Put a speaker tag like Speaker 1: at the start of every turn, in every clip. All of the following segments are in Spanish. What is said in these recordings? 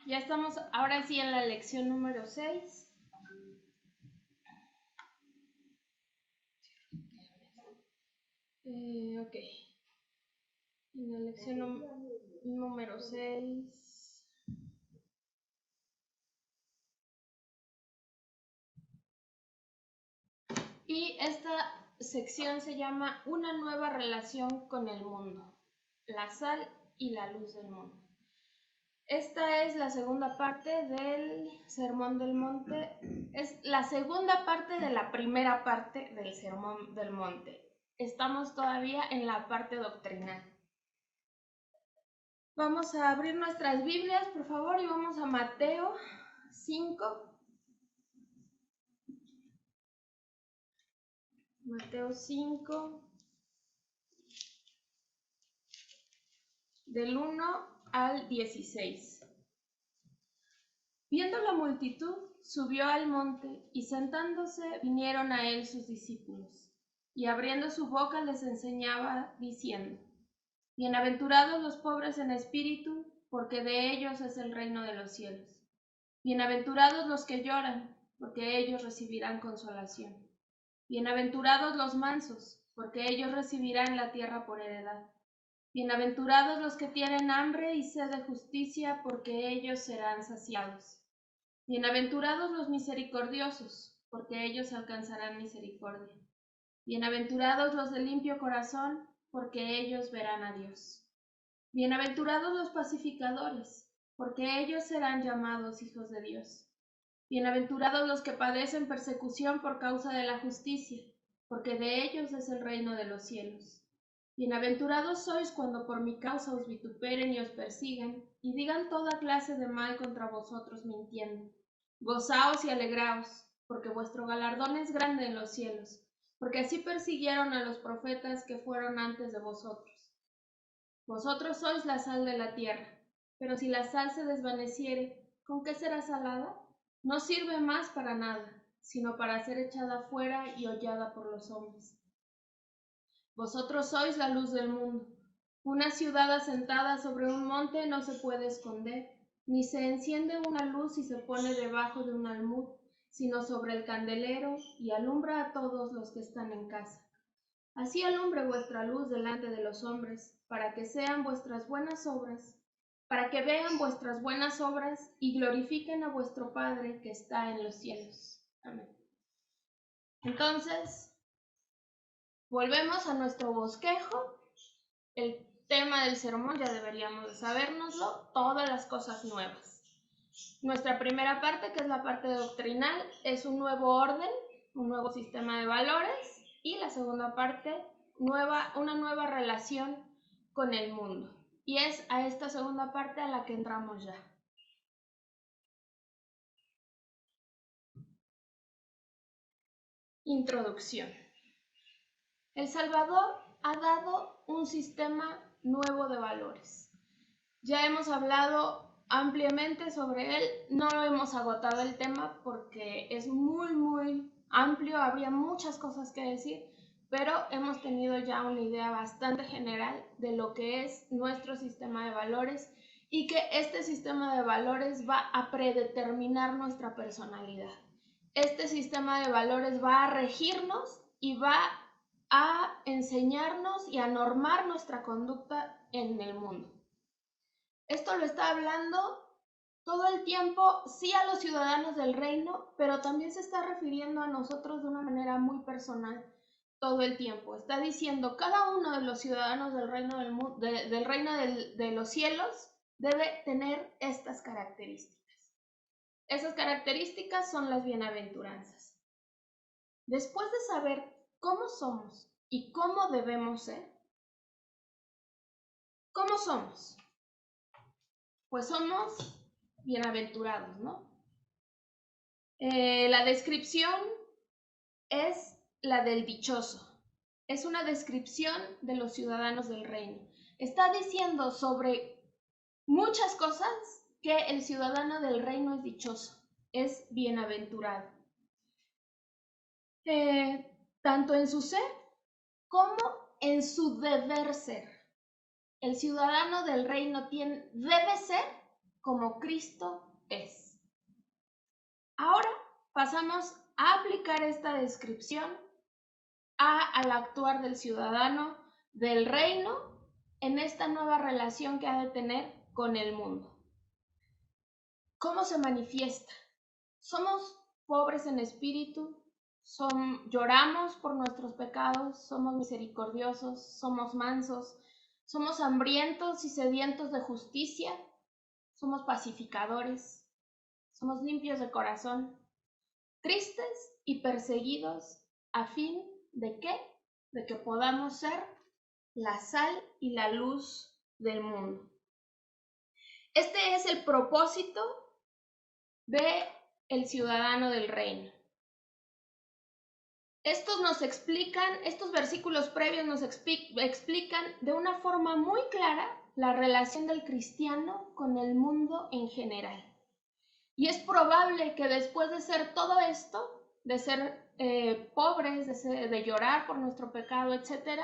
Speaker 1: Ya estamos ahora sí en la lección número 6. Ok. En la lección número 6. Y esta sección se llama Una nueva relación con el mundo, la sal y la luz del mundo. Esta es la segunda parte del Sermón del Monte. Es la segunda parte de la primera parte del Sermón del Monte. Estamos todavía en la parte doctrinal. Vamos a abrir nuestras Biblias, por favor, y vamos a Mateo 5. Mateo 5, del 1 al 16. Viendo la multitud, subió al monte, y sentándose vinieron a él sus discípulos, y abriendo su boca les enseñaba, diciendo: Bienaventurados los pobres en espíritu, porque de ellos es el reino de los cielos. Bienaventurados los que lloran, porque ellos recibirán consolación. Bienaventurados los mansos, porque ellos recibirán la tierra por heredad. Bienaventurados los que tienen hambre y sed de justicia, porque ellos serán saciados. Bienaventurados los misericordiosos, porque ellos alcanzarán misericordia. Bienaventurados los de limpio corazón, porque ellos verán a Dios. Bienaventurados los pacificadores, porque ellos serán llamados hijos de Dios. Bienaventurados los que padecen persecución por causa de la justicia, porque de ellos es el reino de los cielos. Bienaventurados sois cuando por mi causa os vituperen y os persigan, y digan toda clase de mal contra vosotros mintiendo. Gozaos y alegraos, porque vuestro galardón es grande en los cielos, porque así persiguieron a los profetas que fueron antes de vosotros. Vosotros sois la sal de la tierra, pero si la sal se desvaneciere, ¿con qué será salada? No sirve más para nada, sino para ser echada fuera y hollada por los hombres. Vosotros sois la luz del mundo. Una ciudad asentada sobre un monte no se puede esconder, ni se enciende una luz y se pone debajo de un almud, sino sobre el candelero, y alumbra a todos los que están en casa. Así alumbre vuestra luz delante de los hombres, para que vean vuestras buenas obras y glorifiquen a vuestro Padre que está en los cielos. Amén. Entonces, volvemos a nuestro bosquejo. El tema del sermón ya deberíamos de sabérnoslo, todas las cosas nuevas. Nuestra primera parte, que es la parte doctrinal, es un nuevo orden, un nuevo sistema de valores, y la segunda parte, una nueva relación con el mundo. Y es a esta segunda parte a la que entramos ya. Introducción. El Salvador ha dado un sistema nuevo de valores. Ya hemos hablado ampliamente sobre él, no lo hemos agotado el tema porque es muy amplio, habría muchas cosas que decir, pero hemos tenido ya una idea bastante general de lo que es nuestro sistema de valores y que este sistema de valores va a predeterminar nuestra personalidad. Este sistema de valores va a regirnos y va a enseñarnos y a normar nuestra conducta en el mundo. Esto lo está hablando todo el tiempo, sí, a los ciudadanos del reino, pero también se está refiriendo a nosotros de una manera muy personal todo el tiempo. Está diciendo, cada uno de los ciudadanos del reino de los cielos debe tener estas características. Esas características son las bienaventuranzas. Después de saber cómo somos y cómo debemos ser, ¿cómo somos? Pues somos bienaventurados, ¿no? La descripción es la del dichoso. Es una descripción de los ciudadanos del reino. Está diciendo sobre muchas cosas que el ciudadano del reino es dichoso, es bienaventurado. Tanto en su ser como en su deber ser. El ciudadano del reino debe ser como Cristo es. Ahora pasamos a aplicar esta descripción al actuar del ciudadano del reino en esta nueva relación que ha de tener con el mundo. ¿Cómo se manifiesta? Somos pobres en espíritu, lloramos por nuestros pecados, somos misericordiosos, somos mansos, somos hambrientos y sedientos de justicia, somos pacificadores, somos limpios de corazón, tristes y perseguidos, a fin de ¿qué? De que podamos ser la sal y la luz del mundo. Este es el propósito del ciudadano del reino. Estos versículos previos nos explican de una forma muy clara la relación del cristiano con el mundo en general. Y es probable que después de ser todo esto, de ser pobres, de llorar por nuestro pecado, etc.,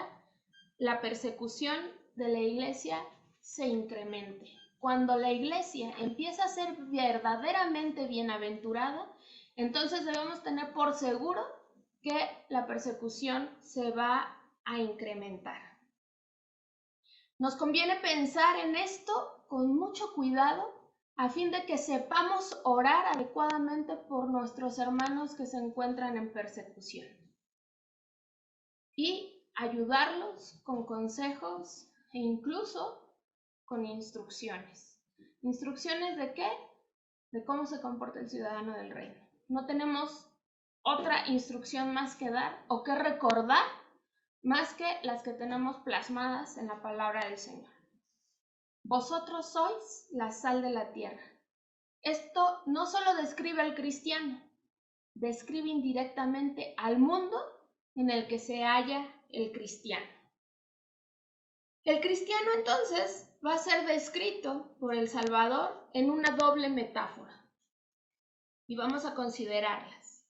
Speaker 1: la persecución de la iglesia se incremente. Cuando la iglesia empieza a ser verdaderamente bienaventurada, entonces debemos tener por seguro que la persecución se va a incrementar. Nos conviene pensar en esto con mucho cuidado a fin de que sepamos orar adecuadamente por nuestros hermanos que se encuentran en persecución y ayudarlos con consejos e incluso con instrucciones. ¿Instrucciones de qué? De cómo se comporta el ciudadano del reino. No tenemos otra instrucción más que dar o que recordar más que las que tenemos plasmadas en la palabra del Señor. Vosotros sois la sal de la tierra. Esto no solo describe al cristiano, describe indirectamente al mundo en el que se halla el cristiano. El cristiano entonces va a ser descrito por el Salvador en una doble metáfora y vamos a considerarlas.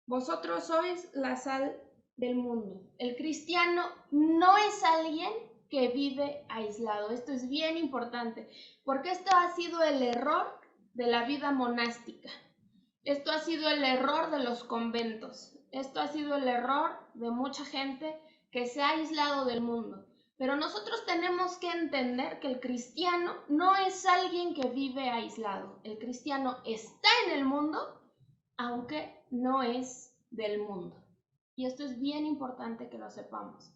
Speaker 1: Vosotros sois la sal del mundo. El cristiano no es alguien que vive aislado. Esto es bien importante, porque esto ha sido el error de la vida monástica. Esto ha sido el error de los conventos. Esto ha sido el error de mucha gente que se ha aislado del mundo. Pero nosotros tenemos que entender que el cristiano no es alguien que vive aislado. El cristiano está en el mundo, aunque no es del mundo. Y esto es bien importante que lo sepamos.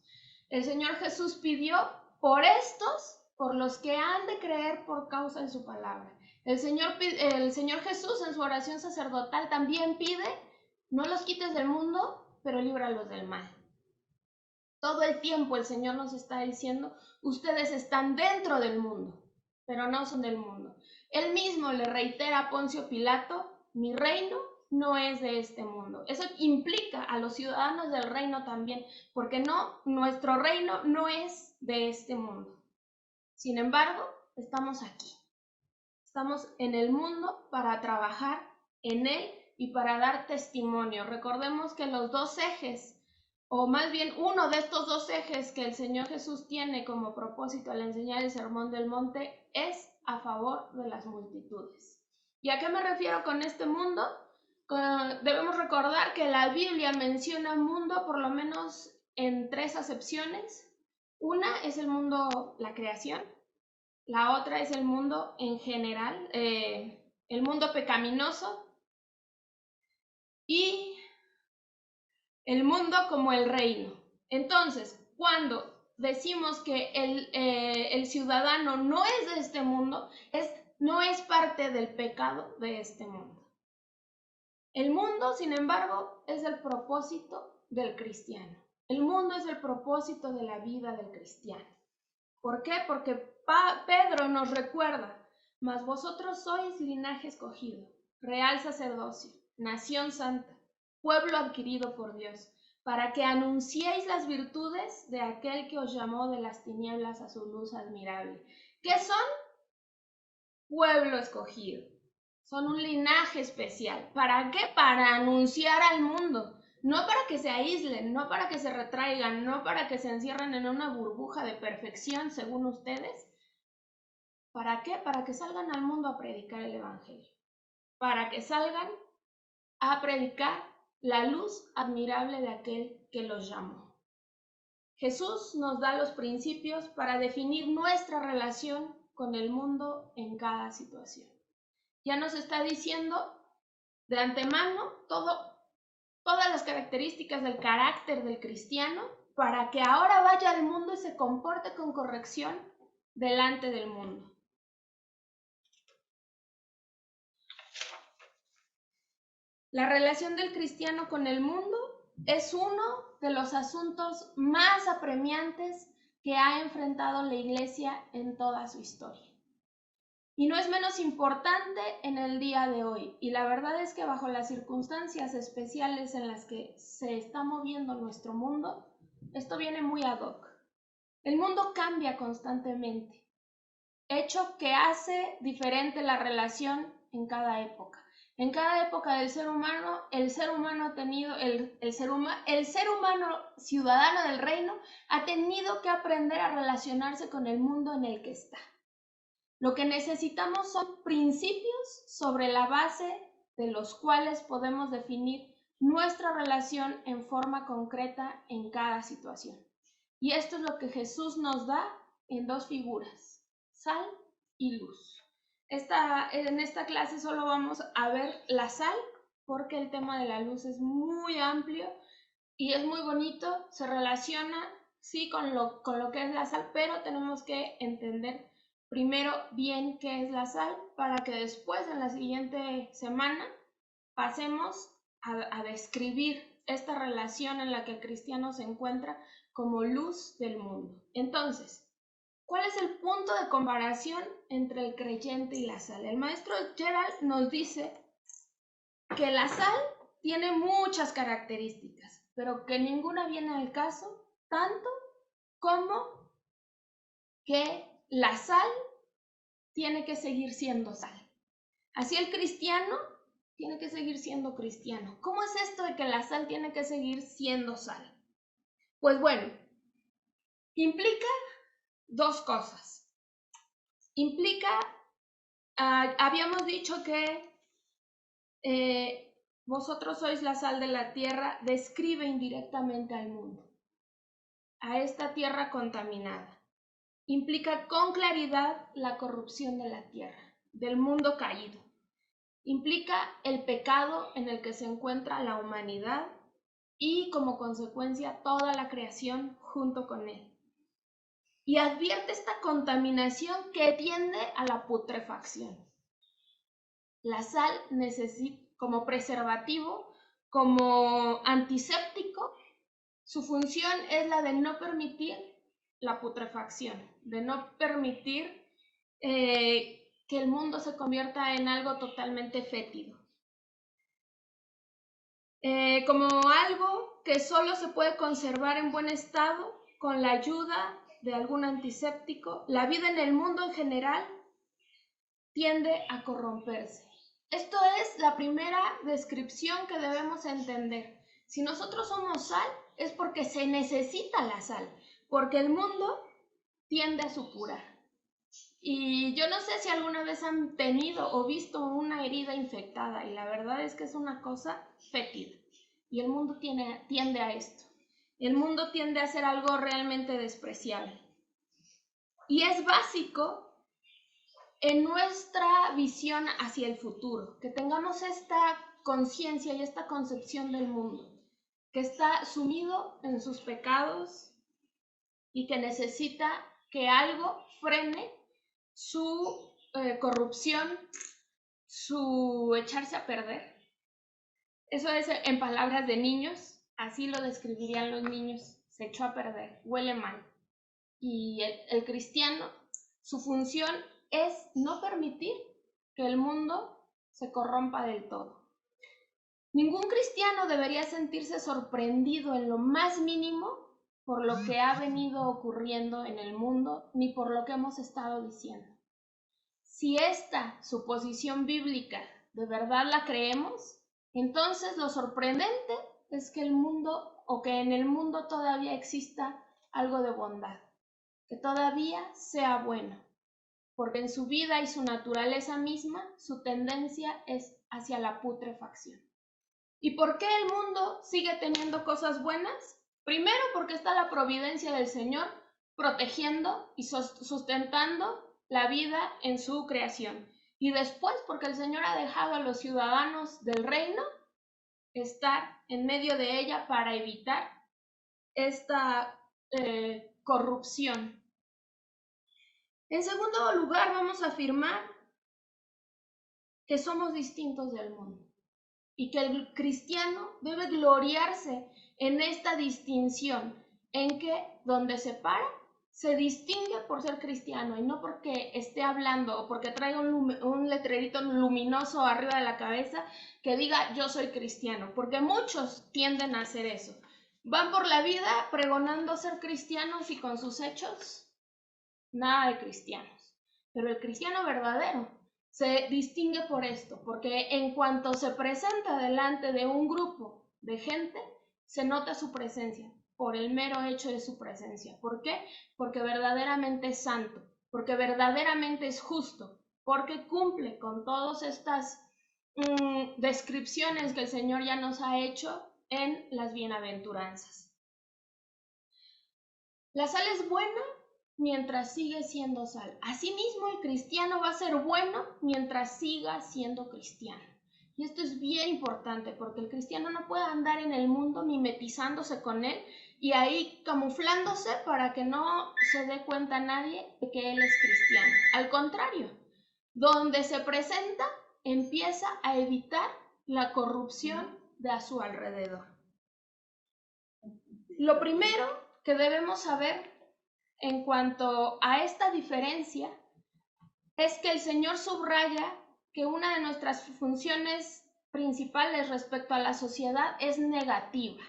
Speaker 1: El Señor Jesús pidió por estos, por los que han de creer por causa de su palabra. El Señor Jesús en su oración sacerdotal también pide, no los quites del mundo, pero líbralos del mal. Todo el tiempo el Señor nos está diciendo, ustedes están dentro del mundo, pero no son del mundo. Él mismo le reitera a Poncio Pilato, mi reino no es de este mundo. Eso implica a los ciudadanos del reino también, porque nuestro reino no es de este mundo. Sin embargo, estamos aquí. Estamos en el mundo para trabajar en él y para dar testimonio. Recordemos que los dos ejes, o más bien uno de estos dos ejes que el Señor Jesús tiene como propósito al enseñar el Sermón del Monte es a favor de las multitudes. ¿Y a qué me refiero con este mundo? Debemos recordar que la Biblia menciona mundo por lo menos en 3 acepciones. Una es el mundo, la creación. La otra es el mundo en general, el mundo pecaminoso. Y el mundo como el reino. Entonces, cuando decimos que el ciudadano no es de este mundo, no es parte del pecado de este mundo. El mundo, sin embargo, es el propósito del cristiano. El mundo es el propósito de la vida del cristiano. ¿Por qué? Porque Pedro nos recuerda, mas vosotros sois linaje escogido, real sacerdocio, nación santa, pueblo adquirido por Dios, para que anunciéis las virtudes de aquel que os llamó de las tinieblas a su luz admirable. ¿Qué son? Pueblo escogido. Son un linaje especial. ¿Para qué? Para anunciar al mundo. No para que se aíslen, no para que se retraigan, no para que se encierren en una burbuja de perfección, según ustedes, ¿Para qué? Para que salgan al mundo a predicar el Evangelio, para que salgan a predicar la luz admirable de aquel que los llamó. Jesús nos da los principios para definir nuestra relación con el mundo en cada situación. Ya nos está diciendo de antemano todas las características del carácter del cristiano para que ahora vaya al mundo y se comporte con corrección delante del mundo. La relación del cristiano con el mundo es uno de los asuntos más apremiantes que ha enfrentado la Iglesia en toda su historia. Y no es menos importante en el día de hoy. Y la verdad es que bajo las circunstancias especiales en las que se está moviendo nuestro mundo, esto viene muy ad hoc. El mundo cambia constantemente, hecho que hace diferente la relación en cada época. En cada época del ser humano, el ser humano ciudadano del reino ha tenido que aprender a relacionarse con el mundo en el que está. Lo que necesitamos son principios sobre la base de los cuales podemos definir nuestra relación en forma concreta en cada situación. Y esto es lo que Jesús nos da en dos figuras, sal y luz. En esta clase solo vamos a ver la sal, porque el tema de la luz es muy amplio y es muy bonito, se relaciona sí con lo que es la sal, pero tenemos que entender primero bien qué es la sal para que después en la siguiente semana pasemos a describir esta relación en la que el cristiano se encuentra como luz del mundo. Entonces, ¿cuál es el punto de comparación entre el creyente y la sal? El maestro Gerald nos dice que la sal tiene muchas características, pero que ninguna viene al caso, tanto como que la sal tiene que seguir siendo sal. Así el cristiano tiene que seguir siendo cristiano. ¿Cómo es esto de que la sal tiene que seguir siendo sal? Pues bueno, implica dos cosas. Implica, habíamos dicho que vosotros sois la sal de la tierra, describe indirectamente al mundo, a esta tierra contaminada. Implica con claridad la corrupción de la tierra, del mundo caído. Implica el pecado en el que se encuentra la humanidad y como consecuencia toda la creación junto con él. Y advierte esta contaminación que tiende a la putrefacción. La sal necesita, como preservativo, como antiséptico, su función es la de no permitir la putrefacción, de no permitir que el mundo se convierta en algo totalmente fétido. Como algo que solo se puede conservar en buen estado con la ayuda de algún antiséptico, la vida en el mundo en general tiende a corromperse. Esto es la primera descripción que debemos entender. Si nosotros somos sal, es porque se necesita la sal, porque el mundo tiende a supurar. Y yo no sé si alguna vez han tenido o visto una herida infectada, y la verdad es que es una cosa fétida. Y el mundo tiende a esto. El mundo tiende a ser algo realmente despreciable. Y es básico en nuestra visión hacia el futuro, que tengamos esta conciencia y esta concepción del mundo, que está sumido en sus pecados y que necesita que algo frene su corrupción, su echarse a perder. Eso es en palabras de niños, así lo describirían los niños, se echó a perder, huele mal. Y el cristiano, su función es no permitir que el mundo se corrompa del todo. Ningún cristiano debería sentirse sorprendido en lo más mínimo por lo que ha venido ocurriendo en el mundo, ni por lo que hemos estado diciendo. Si esta suposición bíblica de verdad la creemos, entonces lo sorprendente es que en el mundo todavía exista algo de bondad, que todavía sea bueno. porque en su vida y su naturaleza misma, su tendencia es hacia la putrefacción. ¿Y por qué el mundo sigue teniendo cosas buenas? Primero, porque está la providencia del Señor protegiendo y sustentando la vida en su creación. Y después, porque el Señor ha dejado a los ciudadanos del reino estar en medio de ella para evitar esta corrupción. En segundo lugar, vamos a afirmar que somos distintos del mundo y que el cristiano debe gloriarse en esta distinción, en que donde se para, se distingue por ser cristiano y no porque esté hablando o porque traiga un letrerito luminoso arriba de la cabeza que diga yo soy cristiano, porque muchos tienden a hacer eso. Van por la vida pregonando ser cristianos y con sus hechos nada de cristianos. Pero el cristiano verdadero se distingue por esto, porque en cuanto se presenta delante de un grupo de gente, se nota su presencia por el mero hecho de su presencia. ¿Por qué? Porque verdaderamente es santo, porque verdaderamente es justo, porque cumple con todas estas descripciones que el Señor ya nos ha hecho en las bienaventuranzas. La sal es buena mientras sigue siendo sal. Asimismo, el cristiano va a ser bueno mientras siga siendo cristiano. Y esto es bien importante porque el cristiano no puede andar en el mundo mimetizándose con él y ahí camuflándose para que no se dé cuenta nadie de que él es cristiano. Al contrario, donde se presenta, empieza a evitar la corrupción de a su alrededor. Lo primero que debemos saber en cuanto a esta diferencia es que el Señor subraya que una de nuestras funciones principales respecto a la sociedad es negativa.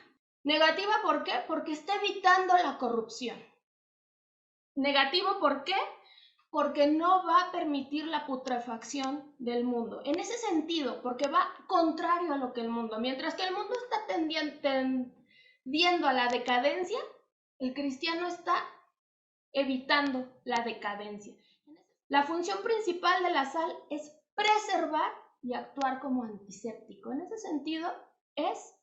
Speaker 1: ¿Negativa por qué? Porque está evitando la corrupción. ¿Negativo por qué? Porque no va a permitir la putrefacción del mundo. En ese sentido, porque va contrario a lo que el mundo. Mientras que el mundo está tendiendo a la decadencia, el cristiano está evitando la decadencia. La función principal de la sal es preservar y actuar como antiséptico. En ese sentido, es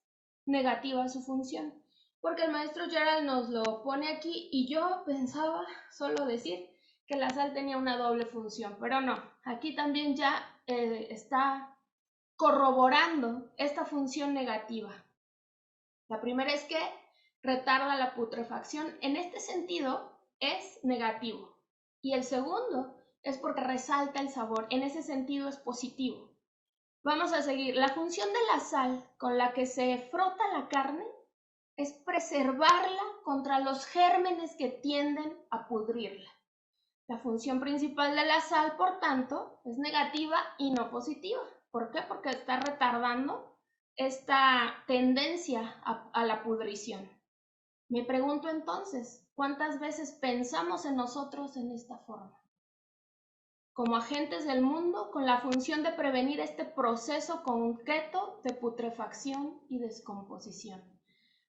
Speaker 1: negativa su función, porque el maestro Gerald nos lo pone aquí y yo pensaba solo decir que la sal tenía una doble función, pero no, aquí también ya está corroborando esta función negativa. La primera es que retarda la putrefacción. En este sentido, es negativo. Y el segundo es porque resalta el sabor. En ese sentido es positivo. Vamos a seguir. La función de la sal con la que se frota la carne es preservarla contra los gérmenes que tienden a pudrirla. La función principal de la sal, por tanto, es negativa y no positiva. ¿Por qué? Porque está retardando esta tendencia a la pudrición. Me pregunto entonces, ¿cuántas veces pensamos en nosotros en esta forma? Como agentes del mundo, con la función de prevenir este proceso concreto de putrefacción y descomposición.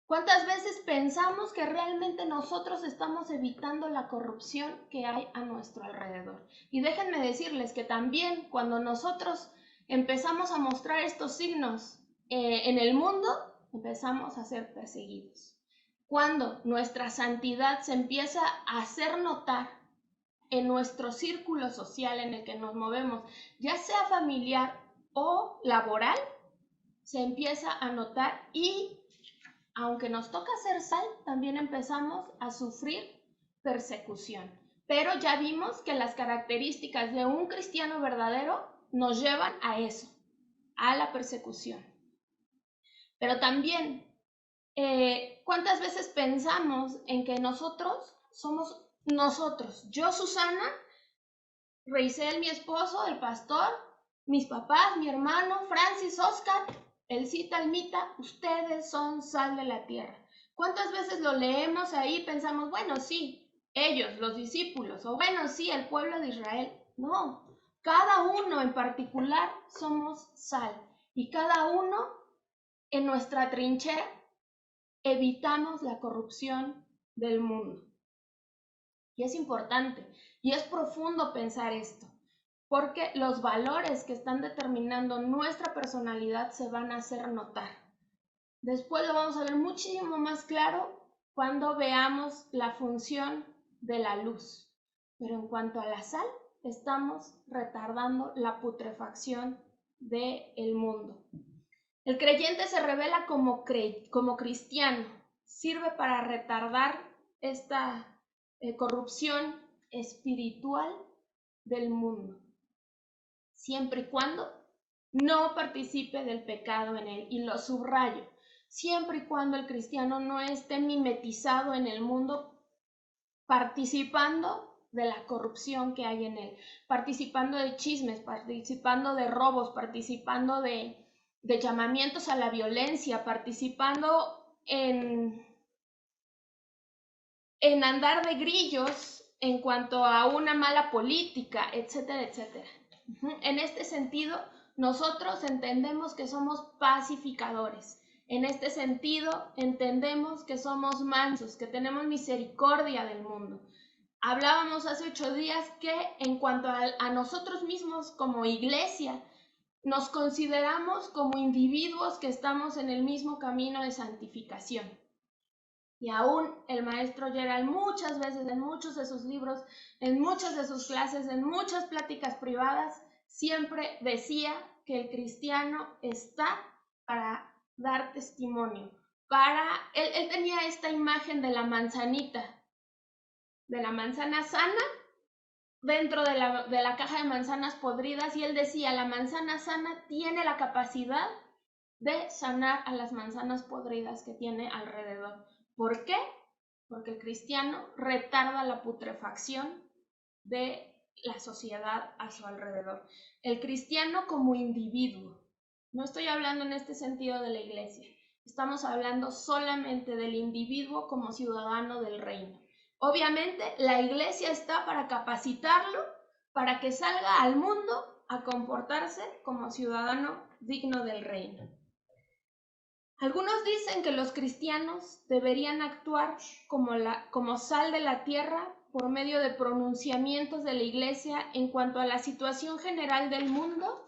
Speaker 1: ¿Cuántas veces pensamos que realmente nosotros estamos evitando la corrupción que hay a nuestro alrededor? Y déjenme decirles que también cuando nosotros empezamos a mostrar estos signos en el mundo, empezamos a ser perseguidos. Cuando nuestra santidad se empieza a hacer notar en nuestro círculo social en el que nos movemos, ya sea familiar o laboral, se empieza a notar y aunque nos toca ser sal, también empezamos a sufrir persecución. Pero ya vimos que las características de un cristiano verdadero nos llevan a eso, a la persecución. Pero también, ¿cuántas veces pensamos en que nosotros somos nosotros? Yo, Susana, Reisel, mi esposo, el pastor, mis papás, mi hermano, Francis, Oscar, Elcita, Almita, ustedes son sal de la tierra. ¿Cuántas veces lo leemos ahí y pensamos, bueno, sí, ellos, los discípulos, o bueno, sí, el pueblo de Israel? No, cada uno en particular somos sal y cada uno en nuestra trinchera evitamos la corrupción del mundo. Y es importante y es profundo pensar esto, porque los valores que están determinando nuestra personalidad se van a hacer notar. Después lo vamos a ver muchísimo más claro cuando veamos la función de la luz. Pero en cuanto a la sal, estamos retardando la putrefacción del mundo. El creyente se revela como cristiano, sirve para retardar esta corrupción espiritual del mundo, siempre y cuando no participe del pecado en él. Y lo subrayo, siempre y cuando el cristiano no esté mimetizado en el mundo, participando de la corrupción que hay en él, participando de chismes, participando de robos, participando de llamamientos a la violencia, participando en andar de grillos en cuanto a una mala política, etcétera, etcétera. En este sentido, nosotros entendemos que somos pacificadores. En este sentido, entendemos que somos mansos, que tenemos misericordia del mundo. Hablábamos hace 8 días que en cuanto a nosotros mismos como iglesia, nos consideramos como individuos que estamos en el mismo camino de santificación. Y aún el maestro Gerald muchas veces, en muchos de sus libros, en muchas de sus clases, en muchas pláticas privadas, siempre decía que el cristiano está para dar testimonio. Él tenía esta imagen de la manzanita, de la manzana sana dentro de la caja de manzanas podridas, y él decía, la manzana sana tiene la capacidad de sanar a las manzanas podridas que tiene alrededor. ¿Por qué? Porque el cristiano retarda la putrefacción de la sociedad a su alrededor. El cristiano como individuo. No estoy hablando en este sentido de la iglesia. Estamos hablando solamente del individuo como ciudadano del reino. Obviamente, la iglesia está para capacitarlo, para que salga al mundo a comportarse como ciudadano digno del reino. Algunos dicen que los cristianos deberían actuar como sal de la tierra por medio de pronunciamientos de la iglesia en cuanto a la situación general del mundo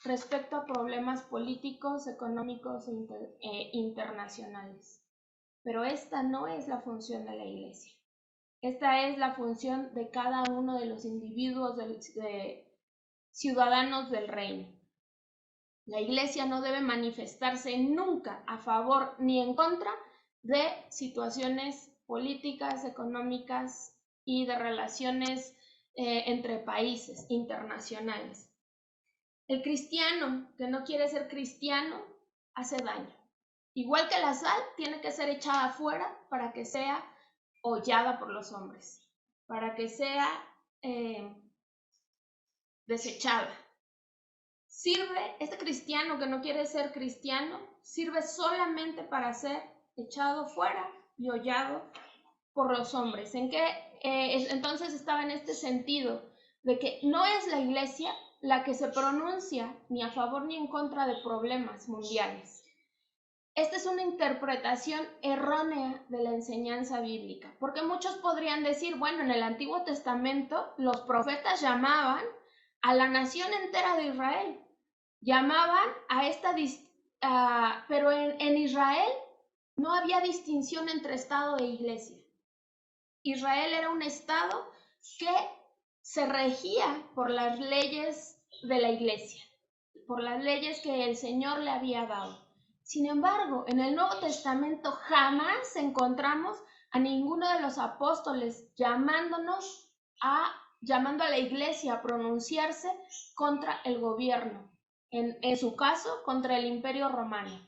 Speaker 1: respecto a problemas políticos, económicos e internacionales. Pero esta no es la función de la iglesia. Esta es la función de cada uno de los individuos ciudadanos del reino. La iglesia no debe manifestarse nunca a favor ni en contra de situaciones políticas, económicas y de relaciones entre países internacionales. El cristiano que no quiere ser cristiano hace daño. Igual que la sal, tiene que ser echada afuera para que sea hollada por los hombres, para que sea desechada. Este cristiano que no quiere ser cristiano, sirve solamente para ser echado fuera y hollado por los hombres. Entonces estaba en este sentido de que no es la iglesia la que se pronuncia ni a favor ni en contra de problemas mundiales. Esta es una interpretación errónea de la enseñanza bíblica, porque muchos podrían decir, bueno, en el Antiguo Testamento los profetas llamaban a la nación entera de Israel, llamaban a esta, pero en Israel no había distinción entre Estado e iglesia. Israel era un Estado que se regía por las leyes de la iglesia, por las leyes que el Señor le había dado. Sin embargo, en el Nuevo Testamento jamás encontramos a ninguno de los apóstoles llamando a la iglesia a pronunciarse contra el gobierno, en su caso, contra el Imperio Romano.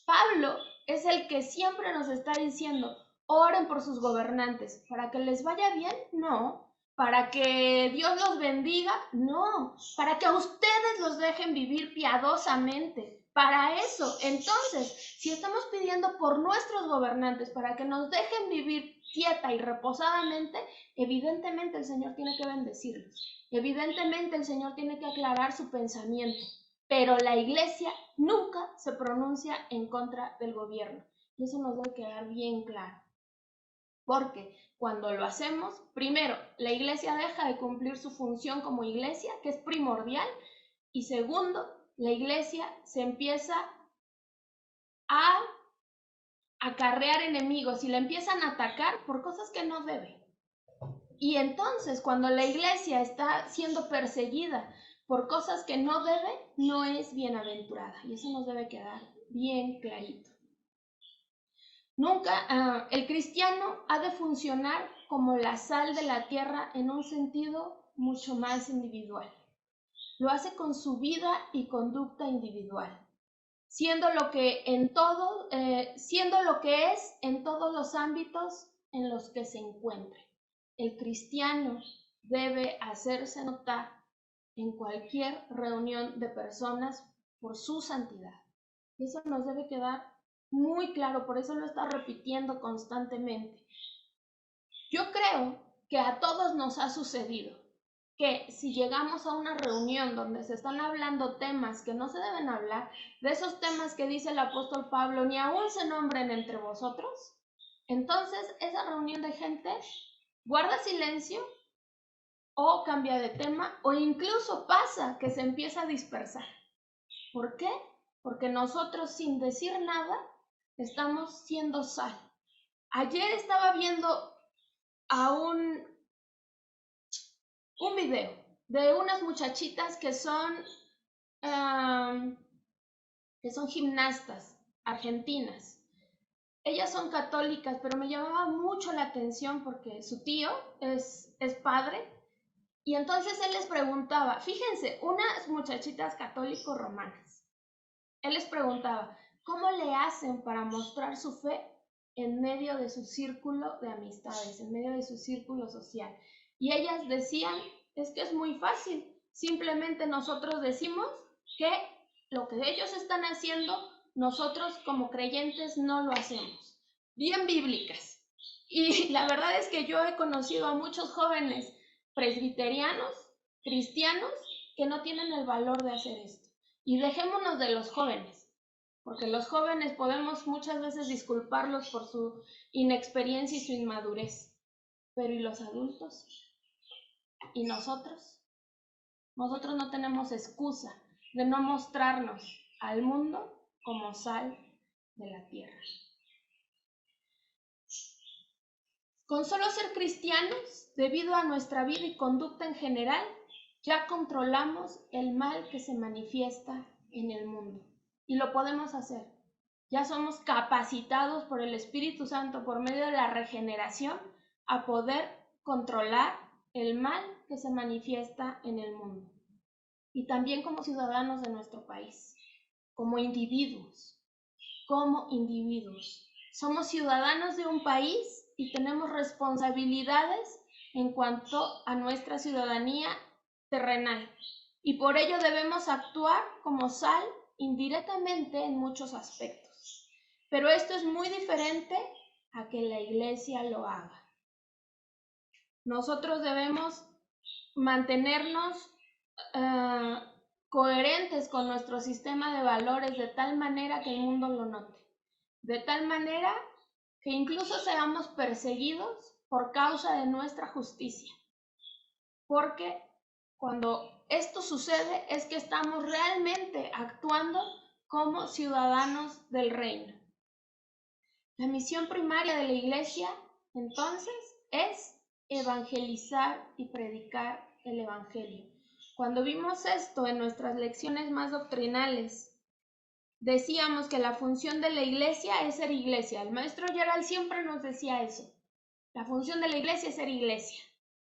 Speaker 1: Pablo es el que siempre nos está diciendo, oren por sus gobernantes, ¿para que les vaya bien? No. ¿Para que Dios los bendiga? No. ¿Para que a ustedes los dejen vivir piadosamente? Para eso. Entonces, si estamos pidiendo por nuestros gobernantes para que nos dejen vivir quieta y reposadamente, evidentemente el Señor tiene que bendecirlos. Evidentemente el Señor tiene que aclarar su pensamiento. Pero la iglesia nunca se pronuncia en contra del gobierno. Y eso nos debe quedar bien claro. Porque cuando lo hacemos, primero, la iglesia deja de cumplir su función como iglesia, que es primordial, y segundo, la iglesia se empieza a acarrear enemigos y la empiezan a atacar por cosas que no debe. Y entonces, cuando la iglesia está siendo perseguida por cosas que no debe, no es bienaventurada. Y eso nos debe quedar bien clarito. Nunca, el cristiano ha de funcionar como la sal de la tierra en un sentido mucho más individual. Lo hace con su vida y conducta individual, siendo lo que es en todos los ámbitos en los que se encuentre. El cristiano debe hacerse notar en cualquier reunión de personas por su santidad. Y eso nos debe quedar muy claro, por eso lo está repitiendo constantemente. Yo creo que a todos nos ha sucedido que si llegamos a una reunión donde se están hablando temas que no se deben hablar, de esos temas que dice el apóstol Pablo, ni aún se nombren entre vosotros, entonces esa reunión de gente guarda silencio o cambia de tema o incluso pasa que se empieza a dispersar. ¿Por qué? Porque nosotros sin decir nada estamos siendo sal. Ayer estaba viendo a un video de unas muchachitas que son gimnastas argentinas. Ellas son católicas, pero me llamaba mucho la atención porque su tío es padre. Y entonces él les preguntaba, fíjense, unas muchachitas católicos romanas. Él les preguntaba, ¿cómo le hacen para mostrar su fe en medio de su círculo de amistades, en medio de su círculo social? Y ellas decían, es que es muy fácil, simplemente nosotros decimos que lo que ellos están haciendo, nosotros como creyentes no lo hacemos. Bien bíblicas. Y la verdad es que yo he conocido a muchos jóvenes presbiterianos, cristianos, que no tienen el valor de hacer esto. Y dejémonos de los jóvenes, porque los jóvenes podemos muchas veces disculparlos por su inexperiencia y su inmadurez. Pero ¿y los adultos? ¿Y nosotros? Nosotros no tenemos excusa de no mostrarnos al mundo como sal de la tierra. Con solo ser cristianos, debido a nuestra vida y conducta en general, ya controlamos el mal que se manifiesta en el mundo. Y lo podemos hacer. Ya somos capacitados por el Espíritu Santo, por medio de la regeneración, a poder controlar el mal que se manifiesta en el mundo. Y también como ciudadanos de nuestro país, como individuos. Somos ciudadanos de un país y tenemos responsabilidades en cuanto a nuestra ciudadanía terrenal. Y por ello debemos actuar como sal indirectamente en muchos aspectos. Pero esto es muy diferente a que la iglesia lo haga. Nosotros debemos mantenernos coherentes con nuestro sistema de valores de tal manera que el mundo lo note. De tal manera que incluso seamos perseguidos por causa de nuestra justicia. Porque cuando esto sucede es que estamos realmente actuando como ciudadanos del reino. La misión primaria de la iglesia, entonces, es evangelizar y predicar el evangelio. Cuando vimos esto en nuestras lecciones más doctrinales, decíamos que la función de la iglesia es ser iglesia. El maestro Gerald siempre nos decía eso. La función de la iglesia es ser iglesia.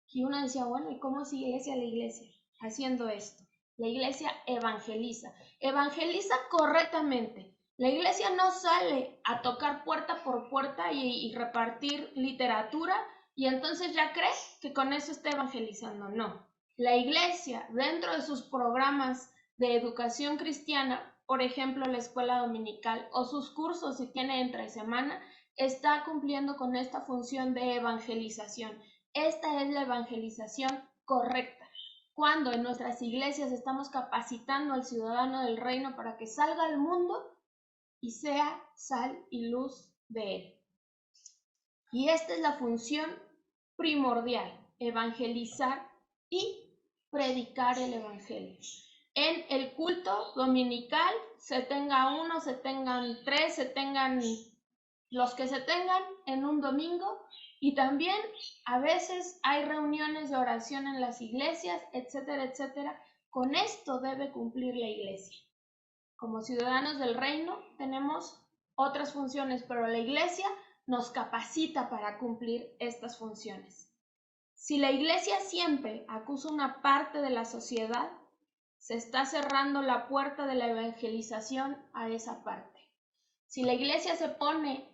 Speaker 1: Y uno decía, bueno, ¿y cómo es iglesia la iglesia? Haciendo esto. La iglesia evangeliza. Evangeliza correctamente. La iglesia no sale a tocar puerta por puerta y repartir literatura y entonces ya cree que con eso está evangelizando. No. La iglesia, dentro de sus programas de educación cristiana, por ejemplo, la escuela dominical o sus cursos si tiene entre semana, está cumpliendo con esta función de evangelización. Esta es la evangelización correcta. Cuando en nuestras iglesias estamos capacitando al ciudadano del reino para que salga al mundo y sea sal y luz de él. Y esta es la función primordial, evangelizar y predicar el evangelio. En el culto dominical, se tenga uno, se tengan tres, se tengan los que se tengan en un domingo, y también a veces hay reuniones de oración en las iglesias, etcétera, etcétera. Con esto debe cumplir la iglesia. Como ciudadanos del reino tenemos otras funciones, pero la iglesia nos capacita para cumplir estas funciones. Si la iglesia siempre acusa una parte de la sociedad, se está cerrando la puerta de la evangelización a esa parte. Si la iglesia se pone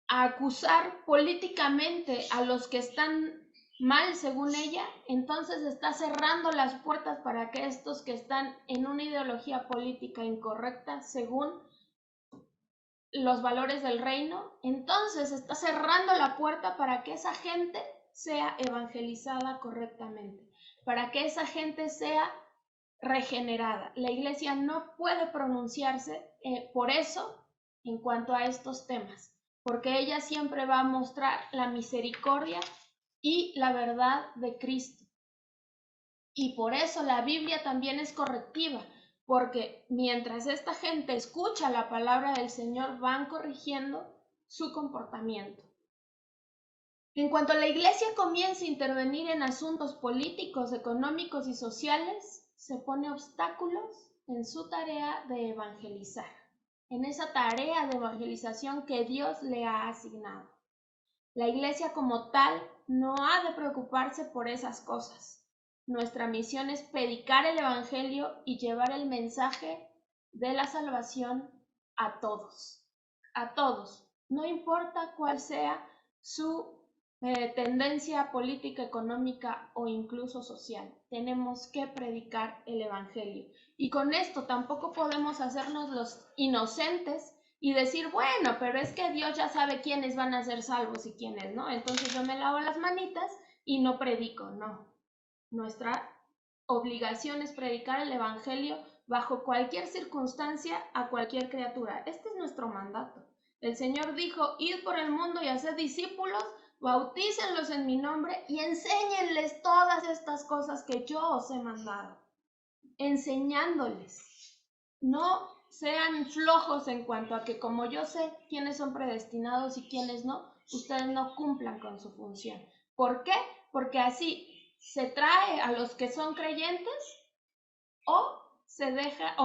Speaker 1: a acusar políticamente a los que están mal según ella, entonces está cerrando las puertas para que estos que están en una ideología política incorrecta según los valores del reino, entonces está cerrando la puerta para que esa gente sea evangelizada correctamente, para que esa gente sea regenerada. La iglesia no puede pronunciarse por eso en cuanto a estos temas, porque ella siempre va a mostrar la misericordia y la verdad de Cristo. Y por eso la Biblia también es correctiva, porque mientras esta gente escucha la palabra del Señor, van corrigiendo su comportamiento. En cuanto la iglesia comienza a intervenir en asuntos políticos, económicos y sociales, se pone obstáculos en su tarea de evangelizar, en esa tarea de evangelización que Dios le ha asignado. La iglesia como tal no ha de preocuparse por esas cosas. Nuestra misión es predicar el evangelio y llevar el mensaje de la salvación a todos, no importa cuál sea su tendencia política, económica o incluso social. Tenemos que predicar el evangelio. Y con esto tampoco podemos hacernos los inocentes y decir, bueno, pero es que Dios ya sabe quiénes van a ser salvos y quiénes no. Entonces yo me lavo las manitas y no predico. No. Nuestra obligación es predicar el evangelio bajo cualquier circunstancia a cualquier criatura. Este es nuestro mandato. El Señor dijo, id por el mundo y haced discípulos, bautícenlos en mi nombre y enséñenles todas estas cosas que yo os he mandado. Enseñándoles. No sean flojos en cuanto a que como yo sé quiénes son predestinados y quiénes no, ustedes no cumplan con su función. ¿Por qué? Porque así se trae a los que son creyentes o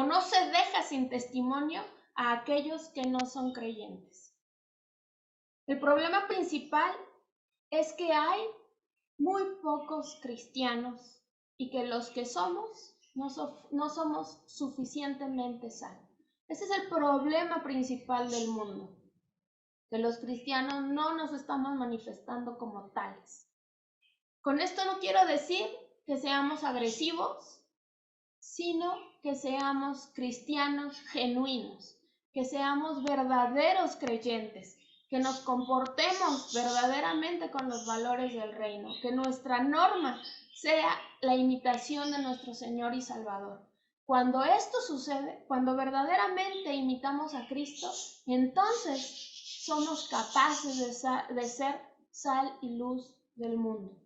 Speaker 1: no se deja sin testimonio a aquellos que no son creyentes. El problema principal es que hay muy pocos cristianos y que los que somos no somos suficientemente sanos. Ese es el problema principal del mundo, que los cristianos no nos estamos manifestando como tales. Con esto no quiero decir que seamos agresivos, sino que seamos cristianos genuinos, que seamos verdaderos creyentes, que nos comportemos verdaderamente con los valores del reino, que nuestra norma sea la imitación de nuestro Señor y Salvador. Cuando esto sucede, cuando verdaderamente imitamos a Cristo, entonces somos capaces de ser sal y luz del mundo.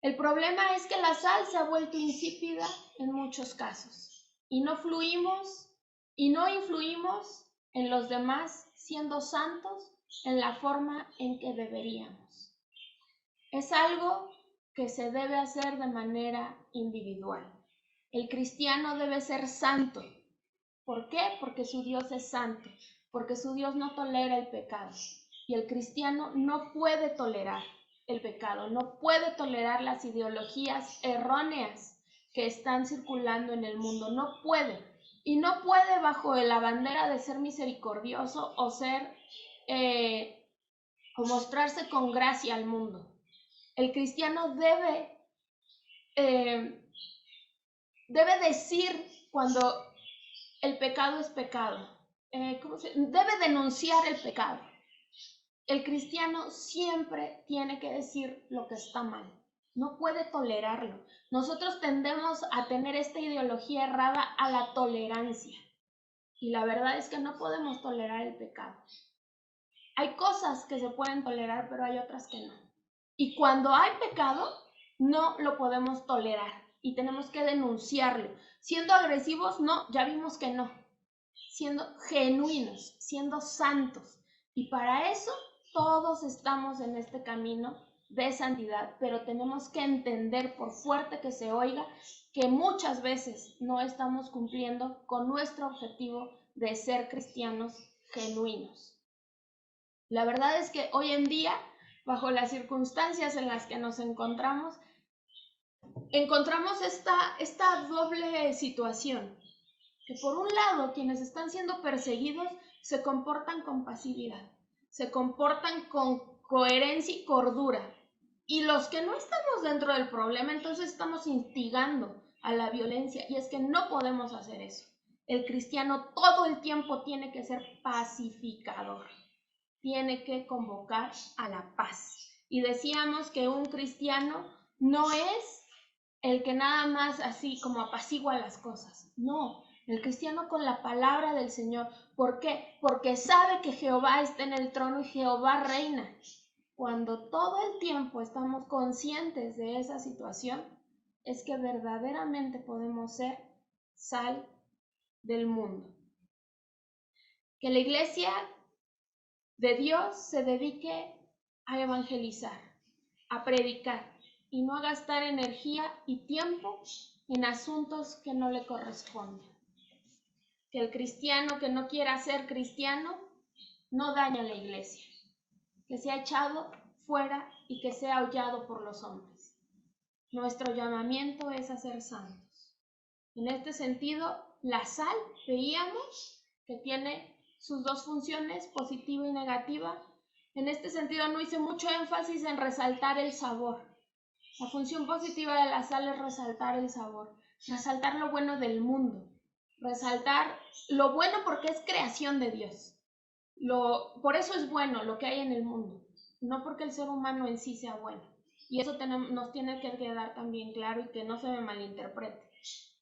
Speaker 1: El problema es que la sal se ha vuelto insípida en muchos casos y no fluimos y no influimos en los demás siendo santos en la forma en que deberíamos. Es algo que se debe hacer de manera individual. El cristiano debe ser santo. ¿Por qué? Porque su Dios es santo, porque su Dios no tolera el pecado y el cristiano no puede tolerar el pecado, no puede tolerar las ideologías erróneas que están circulando en el mundo, no puede. Y no puede bajo la bandera de ser misericordioso o ser o mostrarse con gracia al mundo. El cristiano debe decir cuando el pecado es pecado. Debe denunciar el pecado. El cristiano siempre tiene que decir lo que está mal. No puede tolerarlo. Nosotros tendemos a tener esta ideología errada a la tolerancia. Y la verdad es que no podemos tolerar el pecado. Hay cosas que se pueden tolerar, pero hay otras que no. Y cuando hay pecado, no lo podemos tolerar y tenemos que denunciarlo. Siendo agresivos, no, ya vimos que no. Siendo genuinos, siendo santos. Y para eso todos estamos en este camino de santidad, pero tenemos que entender, por fuerte que se oiga, que muchas veces no estamos cumpliendo con nuestro objetivo de ser cristianos genuinos. La verdad es que hoy en día, bajo las circunstancias en las que nos encontramos esta doble situación, que por un lado quienes están siendo perseguidos se comportan con pasividad, se comportan con coherencia y cordura, y los que no estamos dentro del problema, entonces estamos instigando a la violencia, y es que no podemos hacer eso. El cristiano todo el tiempo tiene que ser pacificador, tiene que convocar a la paz. Y decíamos que un cristiano no es el que nada más así como apacigua las cosas. No, el cristiano con la palabra del Señor. ¿Por qué? Porque sabe que Jehová está en el trono y Jehová reina. Cuando todo el tiempo estamos conscientes de esa situación, es que verdaderamente podemos ser sal del mundo. Que la iglesia de Dios se dedique a evangelizar, a predicar y no a gastar energía y tiempo en asuntos que no le corresponden. Que el cristiano que no quiera ser cristiano no daña a la iglesia, que sea echado fuera y que sea hollado por los hombres. Nuestro llamamiento es a ser santos. En este sentido, la sal, veíamos que tiene sus dos funciones, positiva y negativa. En este sentido, no hice mucho énfasis en resaltar el sabor. La función positiva de la sal es resaltar el sabor, resaltar lo bueno del mundo, resaltar lo bueno porque es creación de Dios. Por eso es bueno lo que hay en el mundo, no porque el ser humano en sí sea bueno. Y eso nos tiene que quedar también claro y que no se me malinterprete.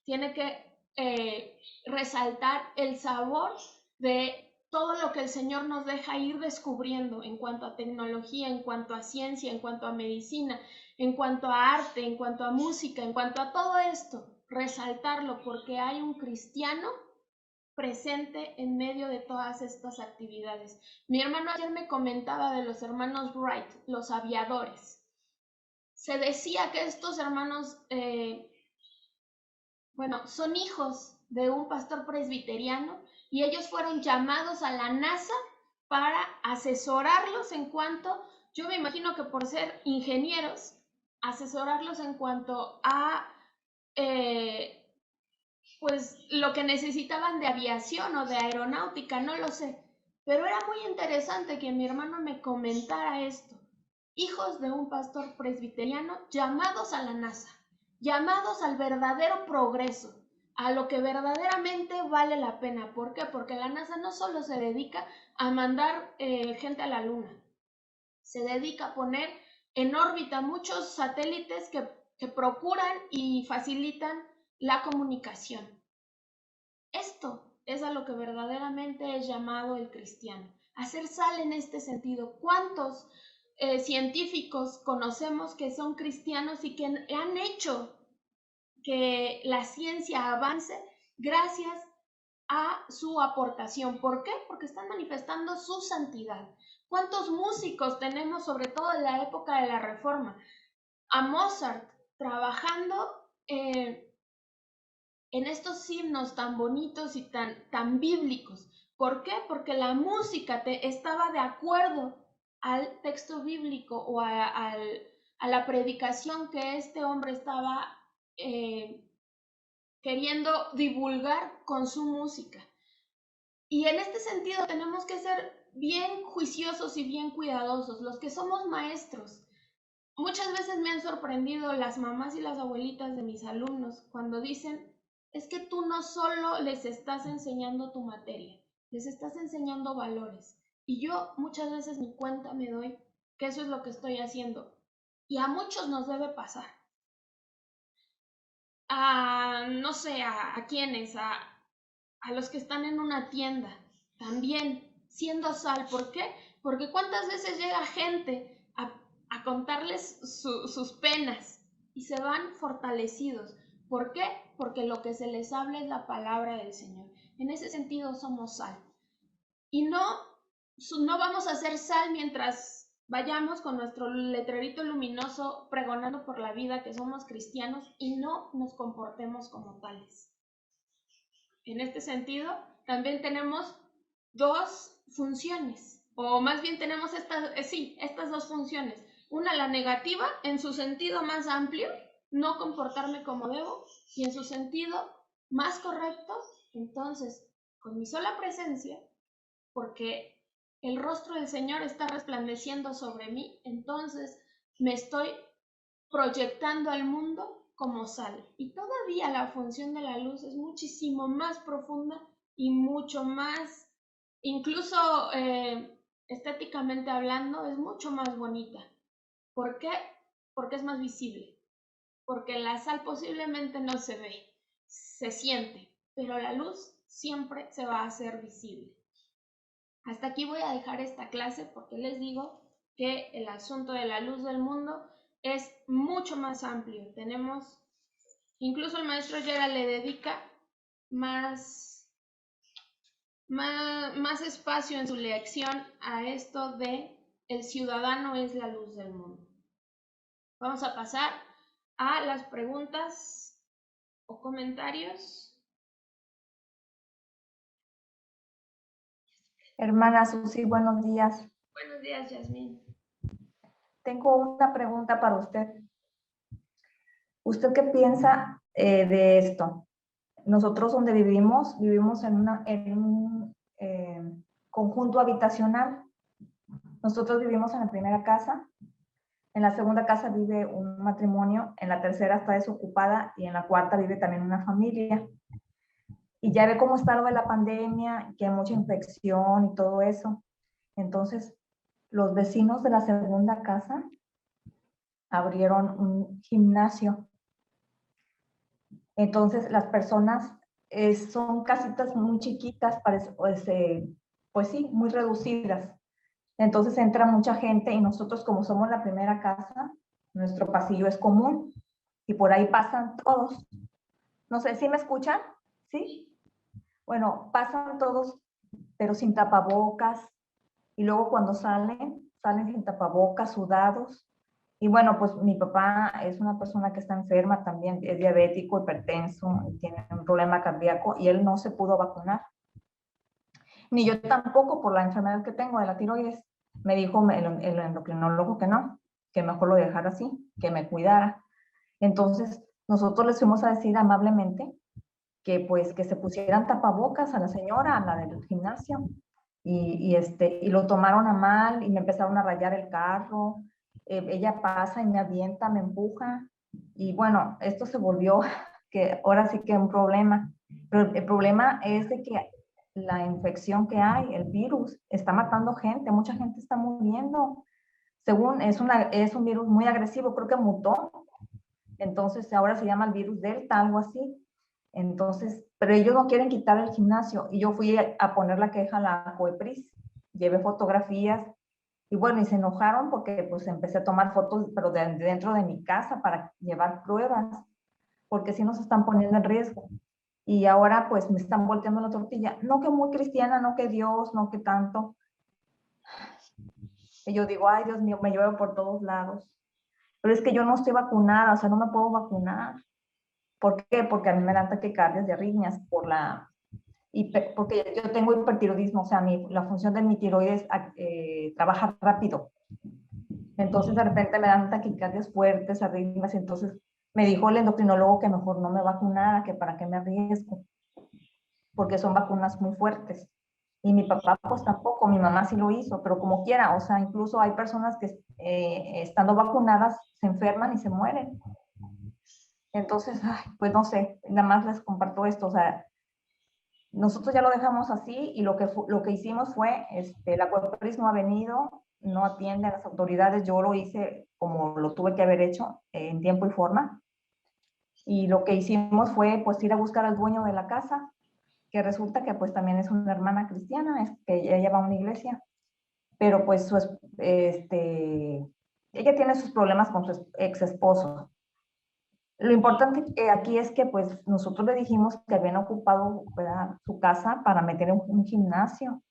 Speaker 1: Tiene que resaltar el sabor de todo lo que el Señor nos deja ir descubriendo en cuanto a tecnología, en cuanto a ciencia, en cuanto a medicina, en cuanto a arte, en cuanto a música, en cuanto a todo esto, resaltarlo porque hay un cristiano presente en medio de todas estas actividades. Mi hermano ayer me comentaba de los hermanos Wright, los aviadores. Se decía que estos hermanos, son hijos de un pastor presbiteriano y ellos fueron llamados a la NASA para asesorarlos en cuanto, yo me imagino que por ser ingenieros, asesorarlos en cuanto a pues lo que necesitaban de aviación o de aeronáutica, no lo sé. Pero era muy interesante que mi hermano me comentara esto. Hijos de un pastor presbiteriano llamados a la NASA, llamados al verdadero progreso, a lo que verdaderamente vale la pena. ¿Por qué? Porque la NASA no solo se dedica a mandar gente a la Luna, se dedica a poner en órbita muchos satélites que procuran y facilitan la comunicación. Esto es a lo que verdaderamente es llamado el cristiano. Hacer sal en este sentido. ¿Cuántos científicos conocemos que son cristianos y que han hecho que la ciencia avance gracias a su aportación? ¿Por qué? Porque están manifestando su santidad. ¿Cuántos músicos tenemos, sobre todo en la época de la Reforma? A Mozart trabajando en estos himnos tan bonitos y tan bíblicos. ¿Por qué? Porque la música estaba de acuerdo al texto bíblico o a la predicación que este hombre estaba queriendo divulgar con su música. Y en este sentido tenemos que ser bien juiciosos y bien cuidadosos, los que somos maestros. Muchas veces me han sorprendido las mamás y las abuelitas de mis alumnos cuando dicen, es que tú no solo les estás enseñando tu materia, les estás enseñando valores. Y yo muchas veces ni cuenta me doy que eso es lo que estoy haciendo. Y a muchos nos debe pasar. No sé, a quiénes, a los que están en una tienda, también siendo sal. ¿Por qué? Porque cuántas veces llega gente a contarles sus penas y se van fortalecidos. ¿Por qué? Porque lo que se les habla es la palabra del Señor. En ese sentido somos sal. Y no vamos a hacer sal mientras vayamos con nuestro letrerito luminoso pregonando por la vida que somos cristianos y no nos comportemos como tales. En este sentido, también tenemos dos funciones, o más bien tenemos estas dos funciones. Una, la negativa, en su sentido más amplio, no comportarme como debo, y en su sentido más correcto, entonces, con mi sola presencia, porque el rostro del Señor está resplandeciendo sobre mí, entonces me estoy proyectando al mundo como sal. Y todavía la función de la luz es muchísimo más profunda y mucho más, incluso estéticamente hablando, es mucho más bonita. ¿Por qué? Porque es más visible. Porque la sal posiblemente no se ve, se siente, pero la luz siempre se va a hacer visible. Hasta aquí voy a dejar esta clase porque les digo que el asunto de la luz del mundo es mucho más amplio. Tenemos, incluso el maestro Yera le dedica más espacio en su lección a esto de el ciudadano es la luz del mundo. Vamos a pasar a las preguntas o comentarios.
Speaker 2: Hermana Susi, buenos días.
Speaker 1: Buenos días, Yasmín.
Speaker 2: Tengo una pregunta para usted. ¿Usted qué piensa de esto? Nosotros donde vivimos en un conjunto habitacional. Nosotros vivimos en la primera casa, en la segunda casa vive un matrimonio, en la tercera está desocupada y en la cuarta vive también una familia. Y ya ve cómo está lo de la pandemia, que hay mucha infección y todo eso. Entonces, los vecinos de la segunda casa abrieron un gimnasio. Entonces, las personas son casitas muy chiquitas, pues sí, muy reducidas. Entonces entra mucha gente y nosotros como somos la primera casa, nuestro pasillo es común y por ahí pasan todos. No sé, ¿sí me escuchan? ¿Sí? Bueno, pasan todos, pero sin tapabocas. Y luego cuando salen sin tapabocas, sudados. Y bueno, pues mi papá es una persona que está enferma también, es diabético, hipertenso, y tiene un problema cardíaco y él no se pudo vacunar. Ni yo tampoco por la enfermedad que tengo de la tiroides. Me dijo el endocrinólogo que mejor lo dejara así, que me cuidara. Entonces, nosotros les fuimos a decir amablemente que pues que se pusieran tapabocas a la señora, a la del gimnasio. Y lo tomaron a mal y me empezaron a rayar el carro. Ella pasa y me avienta, me empuja. Y bueno, esto se volvió que ahora sí que es un problema. Pero el problema es de que la infección que hay, el virus, está matando gente, mucha gente está muriendo. Según es un virus muy agresivo, creo que mutó. Entonces ahora se llama el virus Delta, algo así. Entonces, pero ellos no quieren quitar el gimnasio. Y yo fui a poner la queja a la COEPRIS, llevé fotografías y bueno, y se enojaron porque pues empecé a tomar fotos, pero dentro de mi casa para llevar pruebas, porque si nos están poniendo en riesgo. Y ahora pues me están volteando la tortilla. No que muy cristiana, no que Dios, no que tanto. Y yo digo, ay Dios mío, me llueve por todos lados. Pero es que yo no estoy vacunada, o sea, no me puedo vacunar. ¿Por qué? Porque a mí me dan taquicardias y arritmias porque yo tengo hipertiroidismo, o sea, la función de mi tiroides trabaja rápido. Entonces de repente me dan taquicardias fuertes, arritmias, entonces me dijo el endocrinólogo que mejor no me vacunara, que para qué me arriesgo, porque son vacunas muy fuertes. Y mi papá pues tampoco, mi mamá sí lo hizo, pero como quiera, o sea, incluso hay personas que estando vacunadas se enferman y se mueren. Entonces, ay, pues no sé, nada más les comparto esto, o sea, nosotros ya lo dejamos así y lo que hicimos fue, la COEPRIS no ha venido, no atiende a las autoridades, yo lo hice como lo tuve que haber hecho, en tiempo y forma, y lo que hicimos fue pues ir a buscar al dueño de la casa, que resulta que pues también es una hermana cristiana, que ella va a una iglesia, pero pues ella tiene sus problemas con su ex esposo. Lo importante aquí es que pues nosotros le dijimos que habían ocupado, ¿verdad?, su casa para meter un gimnasio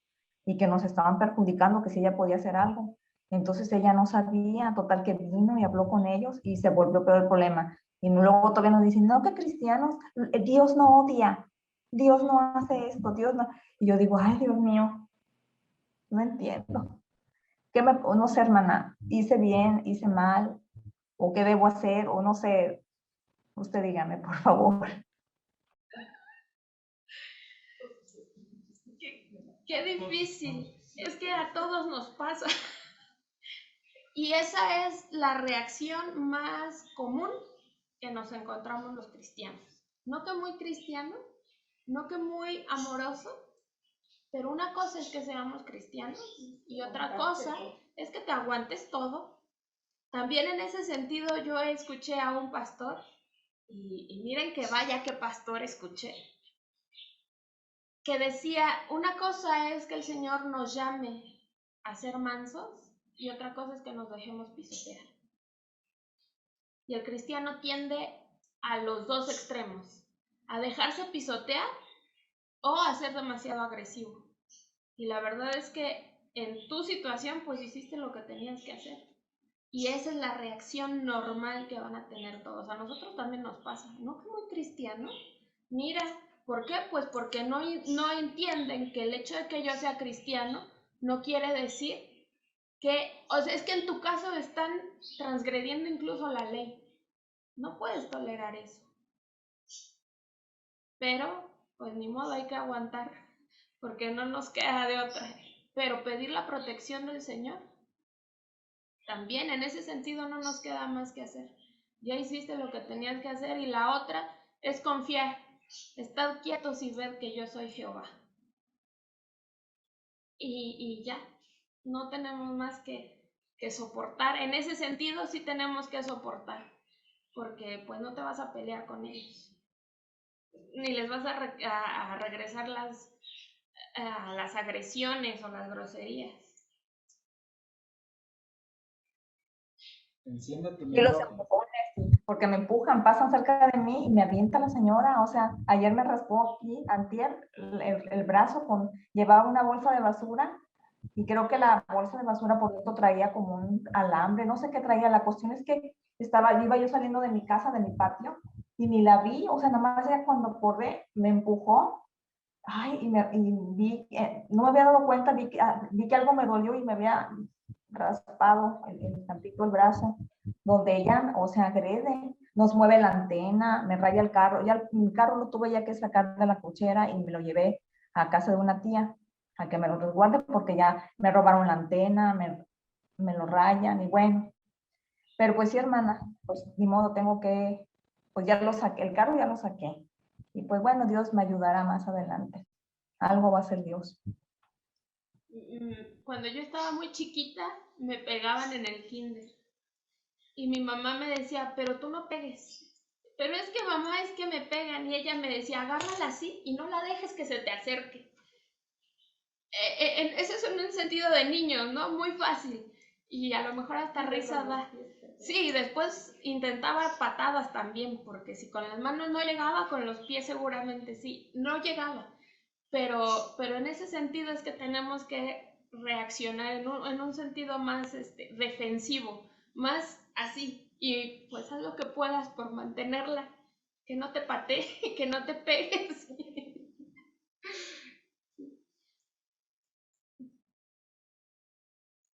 Speaker 2: y que nos estaban perjudicando, que si ella podía hacer algo. Entonces ella no sabía, total que vino y habló con ellos y se volvió peor el problema. Y luego todavía nos dicen, no, que cristianos, Dios no odia, Dios no hace esto, Dios no. Y yo digo, ay, Dios mío, no entiendo. No sé, hermana, hice bien, hice mal, o qué debo hacer, o no sé, usted dígame, por favor.
Speaker 1: Qué difícil. Es que a todos nos pasa. Y esa es la reacción más común que nos encontramos los cristianos. No que muy cristiano, no que muy amoroso, pero una cosa es que seamos cristianos y otra cosa es que te aguantes todo. También en ese sentido yo escuché a un pastor, y miren que vaya que pastor escuché, que decía, una cosa es que el Señor nos llame a ser mansos y otra cosa es que nos dejemos pisotear. Y el cristiano tiende a los dos extremos, a dejarse pisotear o a ser demasiado agresivo. Y la verdad es que en tu situación pues hiciste lo que tenías que hacer. Y esa es la reacción normal que van a tener todos. A nosotros también nos pasa, ¿no? Que muy cristiano. Mira, ¿por qué? Pues porque no entienden que el hecho de que yo sea cristiano no quiere decir que, o sea, es que en tu caso están transgrediendo incluso la ley. No puedes tolerar eso. Pero, pues ni modo, hay que aguantar, porque no nos queda de otra. Pero pedir la protección del Señor, también en ese sentido no nos queda más que hacer. Ya hiciste lo que tenías que hacer y la otra es confiar. Estad quietos y ved que yo soy Jehová. Y ya, no tenemos más que soportar. En ese sentido sí tenemos que soportar, porque pues no te vas a pelear con ellos, ni les vas a regresar las agresiones o las groserías.
Speaker 3: Enciende tu
Speaker 2: Y los
Speaker 3: micrófono.
Speaker 2: empujones, porque me empujan, pasan cerca de mí y me avienta la señora. O sea, ayer me raspó aquí, antier, el brazo llevaba una bolsa de basura y creo que la bolsa de basura por dentro traía como un alambre, no sé qué traía. La cuestión es que iba yo saliendo de mi casa, de mi patio, y ni la vi. O sea, nada más ya cuando corré, me empujó. Ay, y vi, no me había dado cuenta, vi que algo me dolió y me había raspado tantito el brazo, donde ella, o sea, agrede, nos mueve la antena, me raya el carro. Ya mi carro lo tuve ya que sacar de la cochera y me lo llevé a casa de una tía a que me lo resguarde porque ya me robaron la antena, me lo rayan y bueno. Pero pues sí, hermana, pues ni modo, pues ya lo saqué, el carro ya lo saqué. Y pues bueno, Dios me ayudará más adelante. Algo va a ser Dios.
Speaker 1: Cuando yo estaba muy chiquita, me pegaban en el kinder. Y mi mamá me decía, pero tú no pegues. Pero es que mamá, es que me pegan. Y ella me decía, agárrala así y no la dejes que se te acerque. Ese es un sentido de niños, ¿no? Muy fácil. Y a lo mejor hasta risa da. Sí, después intentaba patadas también, porque si con las manos no llegaba, con los pies seguramente sí, no llegaba. Pero en ese sentido es que tenemos que reaccionar en un sentido más defensivo, más así. Y pues haz lo que puedas por mantenerla, que no te patee, que no te pegues.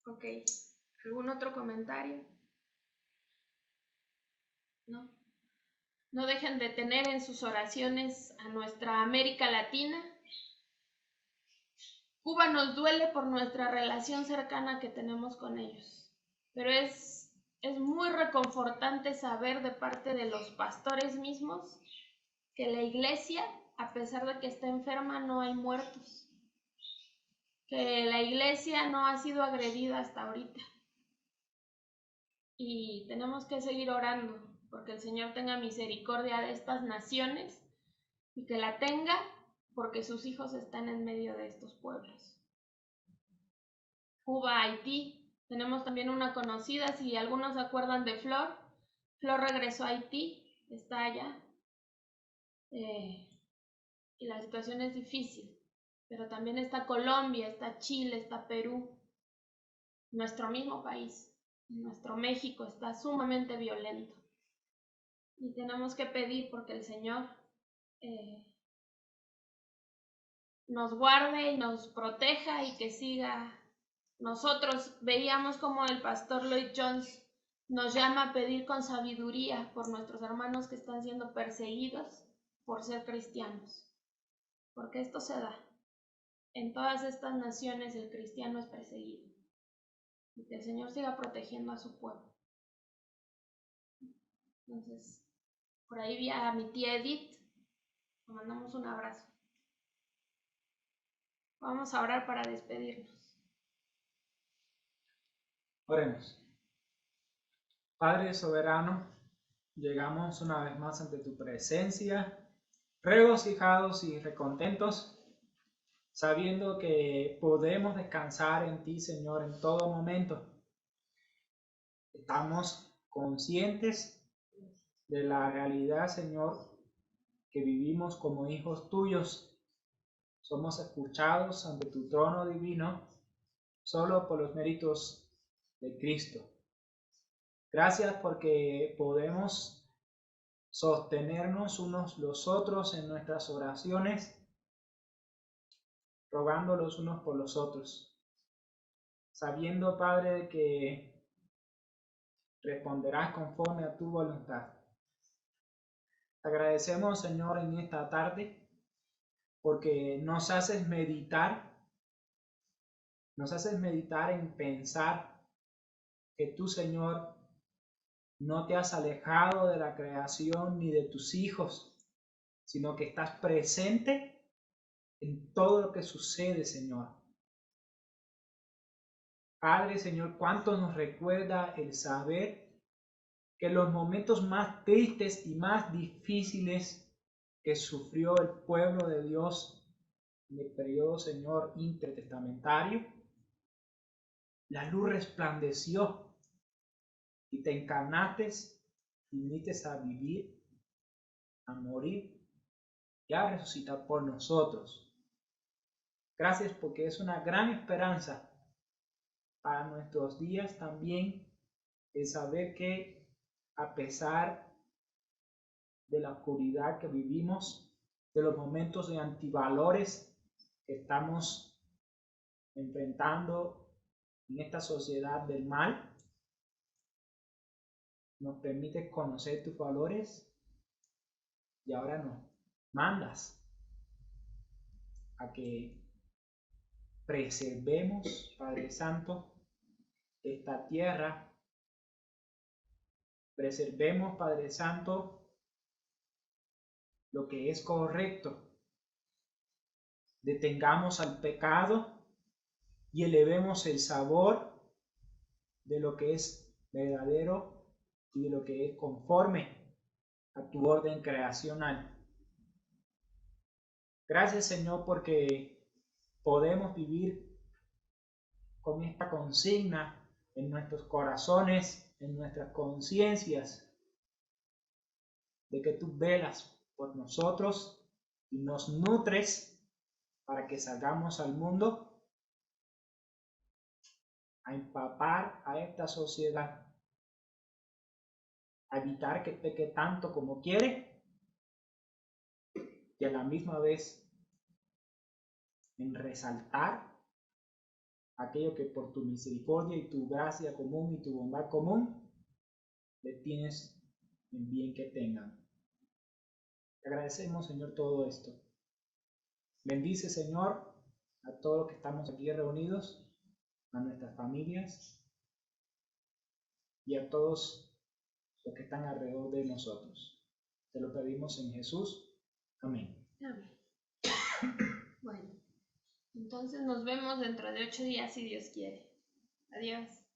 Speaker 1: Ok, ¿algún otro comentario? ¿No? No dejen de tener en sus oraciones a nuestra América Latina. Cuba nos duele por nuestra relación cercana que tenemos con ellos, pero es muy reconfortante saber de parte de los pastores mismos que la iglesia, a pesar de que está enferma, no hay muertos, que la iglesia no ha sido agredida hasta ahorita. Y tenemos que seguir orando porque el Señor tenga misericordia de estas naciones y que la tenga porque sus hijos están en medio de estos pueblos. Cuba, Haití. Tenemos también una conocida, si algunos se acuerdan de Flor. Flor regresó a Haití, está allá. Y la situación es difícil. Pero también está Colombia, está Chile, está Perú. Nuestro mismo país, nuestro México está sumamente violento. Y tenemos que pedir porque el Señor nos guarde y nos proteja y que siga. Nosotros veíamos como el pastor Lloyd Jones nos llama a pedir con sabiduría por nuestros hermanos que están siendo perseguidos por ser cristianos, porque esto se da. En todas estas naciones el cristiano es perseguido. Y que el Señor siga protegiendo a su pueblo. Entonces, por ahí vi a mi tía Edith, le mandamos un abrazo. Vamos a orar para despedirnos.
Speaker 3: Oremos. Padre soberano, llegamos una vez más ante tu presencia, regocijados y recontentos, sabiendo que podemos descansar en ti, Señor, en todo momento. Estamos conscientes de la realidad, Señor, que vivimos como hijos tuyos. Somos escuchados ante tu trono divino solo por los méritos de Cristo. Gracias porque podemos sostenernos unos los otros en nuestras oraciones, rogando los unos por los otros, sabiendo, Padre, que responderás conforme a tu voluntad. Te agradecemos, Señor, en esta tarde, porque nos haces meditar en pensar que tú, Señor, no te has alejado de la creación ni de tus hijos, sino que estás presente en todo lo que sucede, Señor. Padre, Señor, cuánto nos recuerda el saber que los momentos más tristes y más difíciles que sufrió el pueblo de Dios en el periodo, Señor, intertestamentario, la luz resplandeció y te encarnaste y viniste a vivir, a morir y a resucitar por nosotros. Gracias porque es una gran esperanza para nuestros días también el saber que a pesar de la oscuridad que vivimos, de los momentos de antivalores que estamos enfrentando en esta sociedad del mal, nos permite conocer tus valores y ahora nos mandas a que preservemos, Padre Santo, esta tierra. Preservemos, Padre Santo, lo que es correcto. Detengamos al pecado y elevemos el sabor de lo que es verdadero y de lo que es conforme a tu orden creacional. Gracias, Señor, porque podemos vivir con esta consigna en nuestros corazones, en nuestras conciencias, de que tú velas por nosotros y nos nutres para que salgamos al mundo a empapar a esta sociedad, a evitar que peque tanto como quiere y a la misma vez en resaltar aquello que por tu misericordia y tu gracia común y tu bondad común le tienes en bien que tengan. Te agradecemos, Señor, todo esto. Bendice, Señor, a todos los que estamos aquí reunidos, a nuestras familias y a todos los que están alrededor de nosotros. Te lo pedimos en Jesús. Amén.
Speaker 1: Amén. Bueno, entonces nos vemos dentro de 8 días si Dios quiere. Adiós.